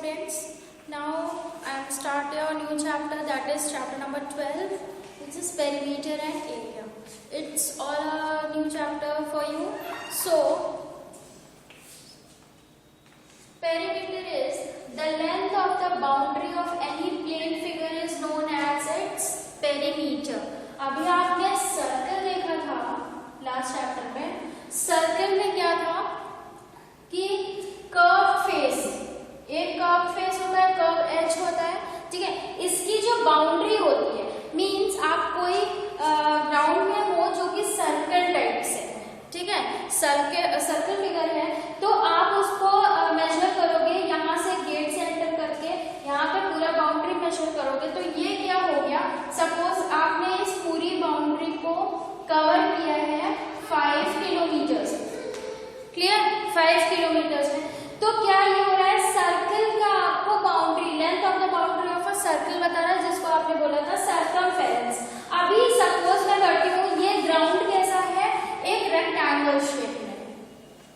students. Now I am start a new chapter, that is chapter number 12, which is perimeter and area. It's all a new chapter for you. So perimeter is the length of the boundary of any plane figure is known as its perimeter. अभी आपने circle देखा था last chapter में. Circle में क्या था कि curve face, एक कर्व फेस होता है, कर्व एज होता है, ठीक है. इसकी जो बाउंड्री होती है, मींस आप कोई ग्राउंड में हो जो कि सर्कल टाइप से है, ठीक है, सर्कल फिगर है, तो आप उसको मेजर करोगे यहाँ से गेट से एंटर करके यहाँ पे पूरा बाउंड्री मेजर करोगे. तो ये क्या हो गया, सपोज आपने इस पूरी बाउंड्री को कवर किया है 5 किलोमीटर से. क्लियर, 5 किलोमीटर में. तो क्या ये हो रहा है, सर्कल का आपको boundary, length of the boundary of a circle बता रहा है, जिसको आपने बोला था सर्कमफेरेंस. अभी सपोज मैं करती हूँ, ये ग्राउंड कैसा है, एक रेक्टेंगल शेप में,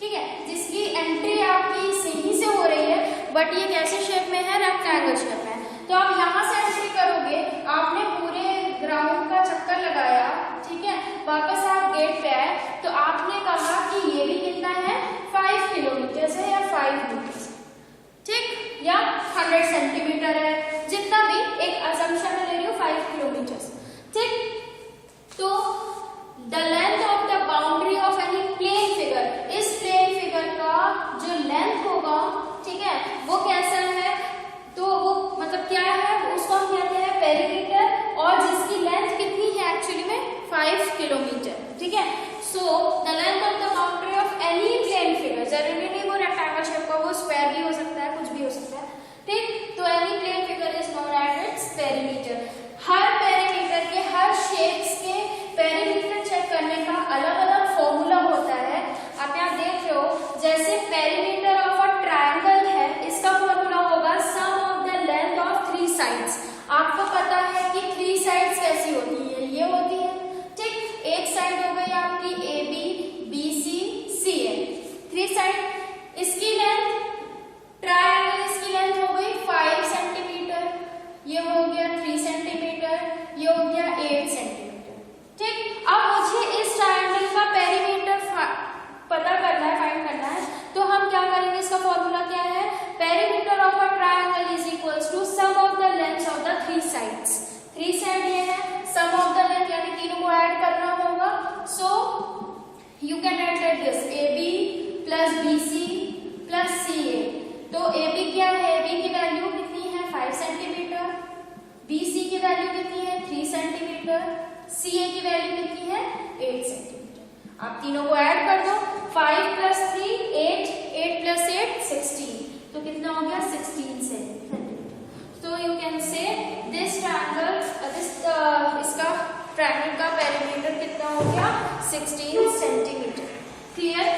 ठीक है, जिसकी एंट्री आपकी सही से हो रही है, बट ये कैसे शेप में है, रेक्टेंगल शेप में. तो आप यहाँ से एंट्री करोगे, आपने पूरे ग्राउंड का चक्कर लगाया, ठीक है, वापस आप गेट पे आए, तो आपने कहा कि ये भी कितना है, 5 किलोमीटर है या 5 मीटर, ठीक, या 100 सेंटीमीटर है, जितना भी, एक असम्पशन में ले रही हूँ 5 किलोमीटर, ठीक. तो the length of the boundary of any plane figure, इस प्लेन फिगर का जो लेंथ होगा, ठीक है, वो कैसा है, तो वो मतलब क्या है, उसको हम कहते हैं पेरीमीटर, और जिसकी लेंथ कितनी है एक्चुअली में 5 किलोमीटर, ठीक है. So the length of the boundary of any plane figure, जरूरी नहीं वो रेक्टेंगल शेप का, वो स्क्वायर भी हो सकता है, कुछ भी हो सकता है, ठीक. तो any plane figure is known as its perimeter. हर पेरीमीटर के, हर शेप्स के पेरीमीटर चेक करने का अलग अलग फॉर्मूला होता है. आप यहाँ देख रहे हो, जैसे पेरीमीटर ऑफ अ ट्रायंगल है, इसका फॉर्मूला होगा sum of the length of 3 sides. आपको पता है कि 3 साइड्स कैसी होती है, ये होती है, ठीक. एक साइड हो गई आपकी AB, BC, CA, 3 साइड. इसकी लेंथ, ट्रायंगल, इसकी लेंथ हो गई 5 सेंटीमीटर, ये हो गया 3 सेंटीमीटर, ये हो गया 8 सेंटीमीटर, ठीक. अब मुझे इस ट्रायंगल का पेरीमीटर पता करना है, फाइंड करना है, तो हम क्या करेंगे, इसका फॉर्मूला क्या है, perimeter of a triangle is equals to sum of the lengths of the 3 sides. 3 side ये है, सम ऑफ द लेंथ यानी तीनों को ऐड करना होगा. So you can add this AB plus BC plus CA. तो AB क्या है, AB की वैल्यू कितनी है, 5 सेंटीमीटर, BC की वैल्यू कितनी है, 3 सेंटीमीटर, CA की वैल्यू कितनी है, 8 सेंटीमीटर. आप तीनों को ऐड कर दो, 5 प्लस 3 8, 8 प्लस 8 16, तो कितना हो गया, 16 सेंटीमीटर. तो you can say this triangle, इसका ट्रायंगल का पेरीमीटर कितना हो गया, 16 सेंटीमीटर. क्लियर.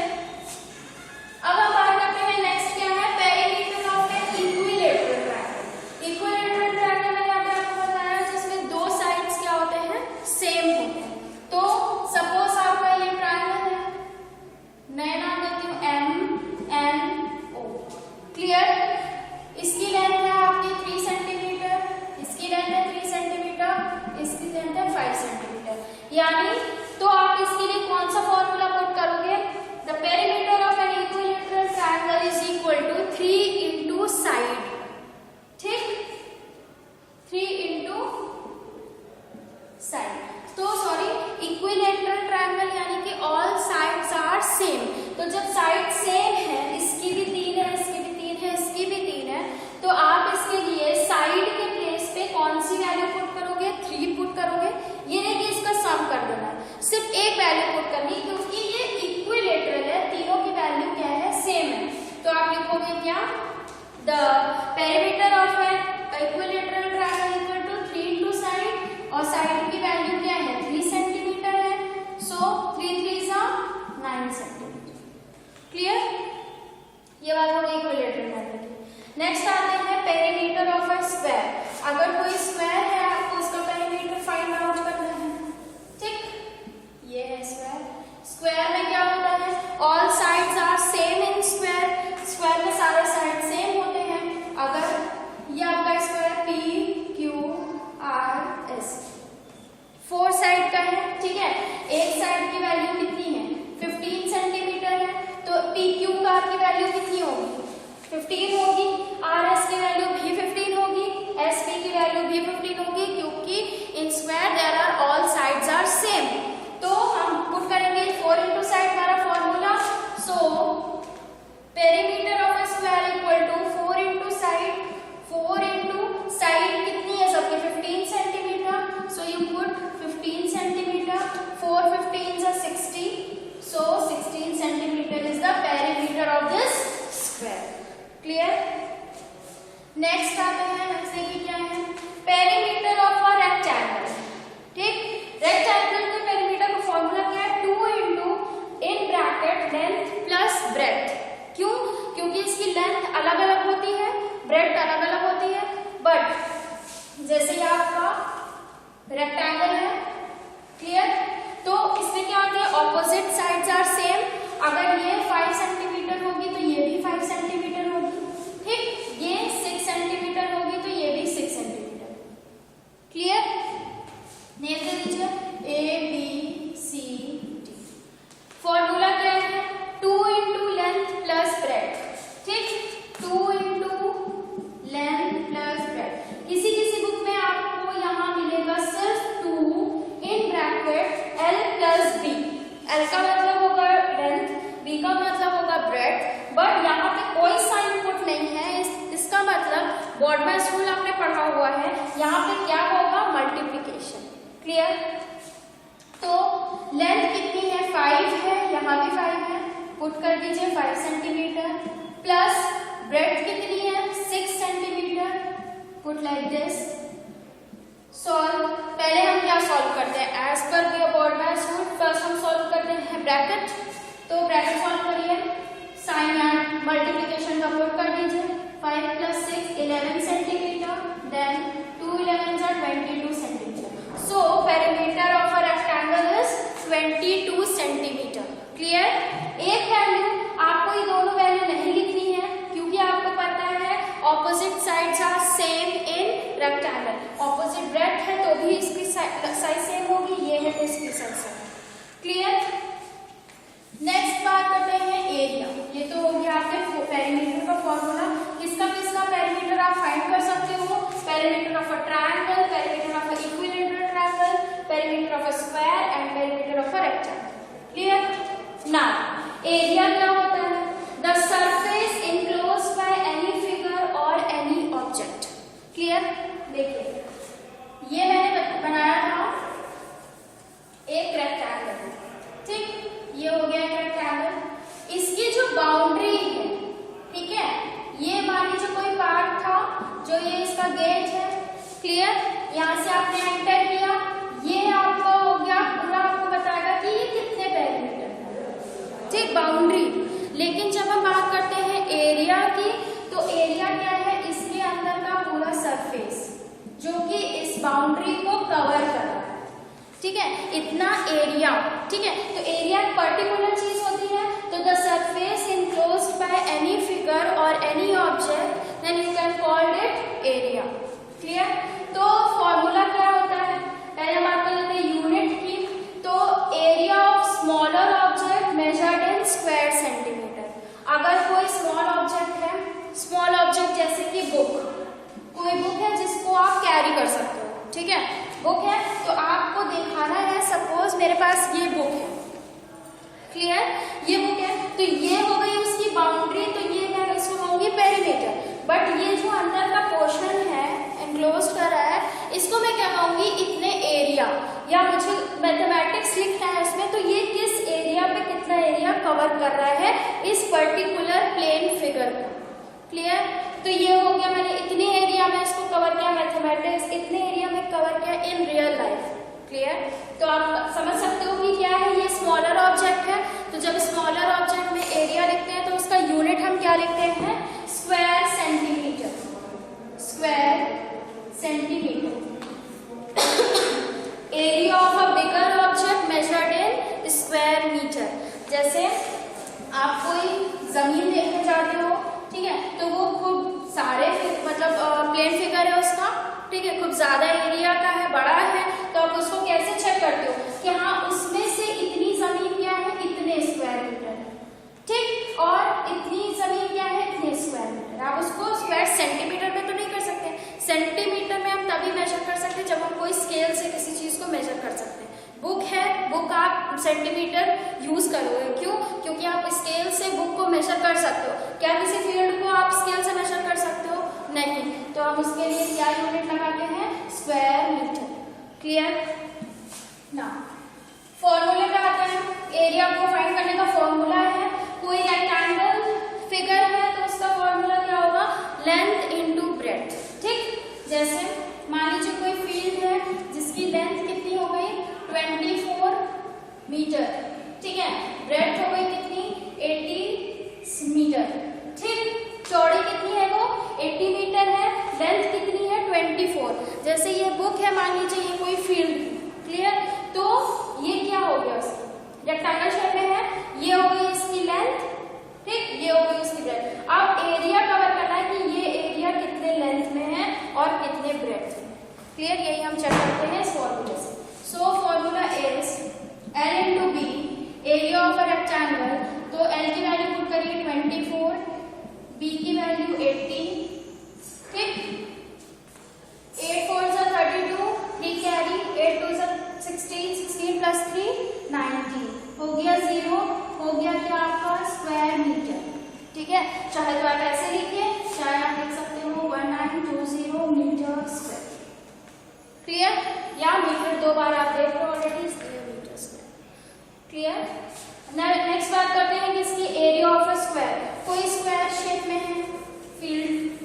अब हम बात करते हैं नेक्स्ट क्या है, perimeter of an equilateral triangle. Equilateral triangle मैंने यहाँ पे आपको बताया, जिसमें 2 साइड्स क्या होते हैं, सेम होते हैं. तो सपोज आपका ये ट्रायंगल है, मैं नाम देती हूँ MNO. क्लियर. इसकी लेंथ है आपकी 3 सेंटीमीटर, इसकी लेंथ है 3 सेंटीमीटर, इसकी लेंथ है 5 सेंटीमीटर. यानी तो आप इसके लिए कौन सा फॉर्मूला पुट करोगे, the perimeter of an equilateral triangle is equal to 3 into side, ठीक, 3 इंटू साइड. तो सॉरी, इक्विलैटरल ट्रायंगल यानी कि ऑल साइड्स आर सेम. तो जब साइड सेम है, इसकी भी 3 है, इसकी भी 3 है, इसकी भी 3 है, तो आप इसके लिए साइड के प्लेस पे कौन सी वैल्यू पुट करोगे, 3 पुट करोगे. ये नहीं कि इसका सम कर देना है, सिर्फ एक वैल्यू पुट करनी, क्योंकि ये इक्विलैटरल है, तीनों की वैल्यू क्या है, सेम है. तो आप लिखोगे क्या, the perimeter of an equilateral triangle equal to 3 into side, और साइड की वैल्यू क्या है, 3 सेंटीमीटर है. So 3 3 9 centimetre. क्लियर. ये बात हो गई इक्विलैटरल ट्रायंगल की. नेक्स्ट आते हैं पेरीमीटर ऑफ अ स्क्वायर. अगर कोई स्क्वायर है, आपको उसका पेरीमीटर फाइंड आउट करना है, ठीक. ये है स्क्वायर. स्क्वायर में क्या होता है, all sides are same in square. Square में सारे साइड सेम होते हैं. अगर क्लियर। नेक्स्ट आते हैं जैसे कि क्या है, पेरीमीटर ऑफ अ रेक्टेंगल। ठीक, रेक्टेंगल के पेरीमीटर का फॉर्मूला क्या है, 2 into in bracket length plus breadth. क्यों, क्योंकि इसकी लेंथ अलग अलग होती है, ब्रेड्थ अलग अलग होती है। बट जैसे ये आपका रेक्टेंगल है, क्लियर, तो इसमें क्या होता है, ऑपोजिट साइड्स आर सेम। अगर ये 5 सेंटीमीटर होगी तो ये भी 5 सेंटीमीटर होगी। ठीक, ये 6 सेंटीमीटर होगी तो ये भी 6 सेंटीमीटर। क्लियर, नेम दे दीजिए A B C D. Formula क्या है, 2 इंटू लेंथ प्लस ब्रेड्थ। ठीक, 2 इंटू लेंथ प्लस ब्रेड्थ। किसी किसी बुक में आपको यहाँ मिलेगा सिर्फ 2 in bracket L plus B. L का मतलब होगा लेंथ, बी का मतलब होगा ब्रेड्थ, बट यहाँ पे कोई साइन पुट नहीं है। इसका मतलब बोर्डमैस रूल आपने पढ़ा हुआ है, यहाँ पे क्या होगा, मल्टीप्लिकेशन। क्लियर, तो लेंथ कितनी है, 5 है, यहाँ भी 5 है, पुट कर दीजिए 5 सेंटीमीटर, प्लस ब्रेड्थ कितनी है, 6 centimetre, put like this. Solve, पहले हम क्या सॉल्व करते हैं, as per BODMAS rule first हम सॉल्व करते हैं ब्रैकेट। तो ब्रैकेट सॉल्व करिए, साइन एंड मल्टीप्लिकेशन का पुट कर दीजिए, 5 plus 6 11 centimetre, then 2 11 are 22 centimetre. So perimeter of a rectangle is 22 centimetre. Clear, एक वैल्यू, आपको ये दोनों वैल्यू नहीं लिखनी है क्योंकि आपको पता है opposite sides are same in rectangle. Opposite breadth है तो भी इसकी साइज सेम होगी, ये है तो इसकी साइज सेम। क्लियर, नेक्स्ट बात करते हैं एरिया। ये तो हो गया आपके पेरीमीटर का फॉर्मूला। किसका किसका पेरीमीटर आप फाइंड कर सकते हो, perimeter of a triangle, perimeter of a equilateral triangle, perimeter of a square and perimeter of a rectangle. Clear, now area क्या होता है, the surface enclosed by any figure और एनी ऑब्जेक्ट। क्लियर, देखिए ये मैंने बनाया था एक रेक्टेंगल। ठीक, ये हो गया एक रेक्टेंगल, इसकी जो बाउंड्री है, ठीक है, ये मान लीजिए कोई पार्ट था जो ये इसका गेट है। क्लियर, यहाँ से आपने एंटर किया, ये आपका हो गया पूरा, आपको बताएगा कि ये कितने पेरीमीटर है। ठीक, बाउंड्री। लेकिन जब हम बात करते हैं एरिया की, तो एरिया क्या है, इसके अंदर का पूरा सरफेस जो कि इस बाउंड्री को कवर कर रहा है। ठीक है, इतना एरिया। ठीक है, तो एरिया एक पर्टिकुलर चीज होती है, तो the surface enclosed by any figure और any object, then you can call it area. Clear, तो फॉर्मूला क्या होता है, पहले हम बात कर लेते हैं यूनिट की। तो area of smaller object measured in square centimetre. अगर कोई स्मॉल ऑब्जेक्ट है, स्मॉल ऑब्जेक्ट जैसे कि बुक, कोई बुक है जिसको आप कैरी कर सकते हो, ठीक है, बुक है, तो आपको दिखाना है, सपोज मेरे पास ये बुक है। क्लियर, ये बुक है, तो ये हो गई उसकी बाउंड्री, तो ये मैं इसको कहूंगी पेरीमीटर। बट ये जो अंदर का पोर्शन है एनक्लोज कर रहा है, इसको मैं क्या कहूंगी, इतने एरिया, या मुझे मैथमेटिक्स लिखना है इसमें, तो ये किस एरिया पे कितना एरिया कवर कर रहा है इस पर्टिकुलर प्लेन फिगर को। क्लियर, तो ये हो गया, मैंने इतने एरिया में इसको कवर किया, मैथमेटिक्स इतने एरिया में कवर किया इन रियल लाइफ। क्लियर, तो आप समझ सकते हो कि क्या है, ये स्मॉलर ऑब्जेक्ट है, तो जब स्मॉलर ऑब्जेक्ट में एरिया लिखते हैं तो उसका यूनिट हम क्या लिखते हैं, square centimetre. Square centimetre. Area of a bigger object measured in square metre. जैसे आप कोई जमीन देखने जाते हो, ठीक है, तो वो खूब सारे मतलब प्लेन फिगर है उसका, ठीक है, खूब ज्यादा एरिया का है, बड़ा है, तो आप उसको कैसे चेक करते हो कि हाँ उसमें से इतनी जमीन क्या है, इतने स्क्वायर मीटर है। ठीक, और इतनी जमीन क्या है, इतने स्क्वायर मीटर। आप उसको स्क्वायर सेंटीमीटर में तो नहीं कर सकते, सेंटीमीटर में हम तभी मेजर कर सकते हैं जब हम कोई स्केल से किसी चीज को मेजर कर सकते हैं। बुक है, बुक आप सेंटीमीटर यूज करोगे, क्यों, क्योंकि आप स्केल से बुक को मेजर कर सकते हो। क्या किसी फील्ड को आप स्केल से मेजर कर सकते हो, नहीं, तो हम उसके लिए क्या यूनिट लगाते हैं, स्क्वायर मीटर। क्लियर, ना फॉर्मूले पे आते हैं, एरिया को फाइंड करने का फॉर्मूला है, कोई रेक्टेंगल फिगर है तो उसका फॉर्मूला क्या लेंथ इनटू ब्रेड्थ। ठीक, जैसे मान लीजिए कोई फील्ड है जिसकी लेंथ कितनी हो गई 24 मीटर, ठीक है, ब्रेड्थ हो गई कितनी 80 मीटर। ठीक, चौड़ी कितनी है वो 80 मीटर है, लेंथ कितनी है 24। जैसे ये बुक है, मान लीजिए ये कोई फील्ड, क्लियर, तो ये क्या हो गया उसकी रेक्टेंगल शेप में है, ये हो गई इसकी लेंथ, ठीक, ये हो गई उसकी ब्रेड्थ। अब एरिया कवर करना है कि ये एरिया कितने लेंथ में है और कितने ब्रेड्थ में, क्लियर, यही हम चेक करते हैं इस फॉर्मूले से। So formula is L into B, area of a rectangle, तो L की वैल्यू पुट करिए 24, B की वैल्यू 80, ठीक, 8 4 जा 32, 3 कैरी, 8 2 जा 16, 16 प्लस 3 19, हो गया 0, हो गया क्या आपका स्क्वायर मीटर। ठीक है, चाहे तो आप ऐसे लिखिए, चाहे आप लिख सकते हो 1920 मीटर स्क्वायर, क्लियर, या मीटर दो बार आप देख लो already, metre square, clear. Next बात करते हैं किसकी, एरिया ऑफ अ स्क्वायर। कोई स्क्वायर शेप में है फील्ड,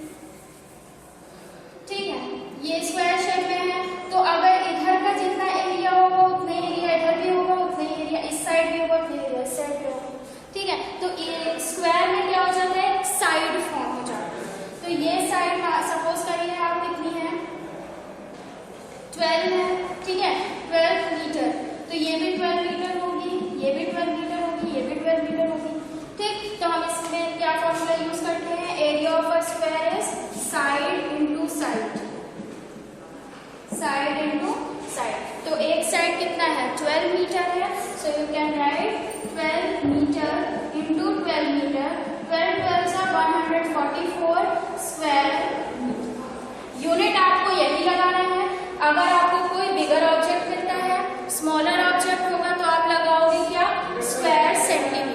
ठीक है, ये स्क्वायर शेप में है, तो अगर इधर का जितना एरिया होगा उतने एरिया इधर भी होगा, उतने एरिया इस साइड भी होगा, उतने एरिया इस साइड भी होगा, ठीक है। तो स्क्वायर में क्या हो जाता है, साइड फॉर्म हो जाता है। तो ये साइड सपोज करिए आप कितनी है 12 है, ठीक है, 12 मीटर, तो ये भी 12 मीटर होगी, ये भी 12 मीटर होगी, ये भी 12 मीटर होगी, ठीक। तो हम इसमें क्या फॉर्मूला यूज करते हैं, area of a square is side into side, side into side. तो एक साइड कितना है 12 मीटर है, so you can write 12 metre into 12 metre, 12 12 से 144 स्क्वायर मीटर। यूनिट आपको यही लगाना है। अगर आपको कोई बिगर ऑब्जेक्ट मिलता है, स्मॉलर ऑब्जेक्ट होगा, तो आप लगाओगे क्या स्क्वायर सेंटीमीटर।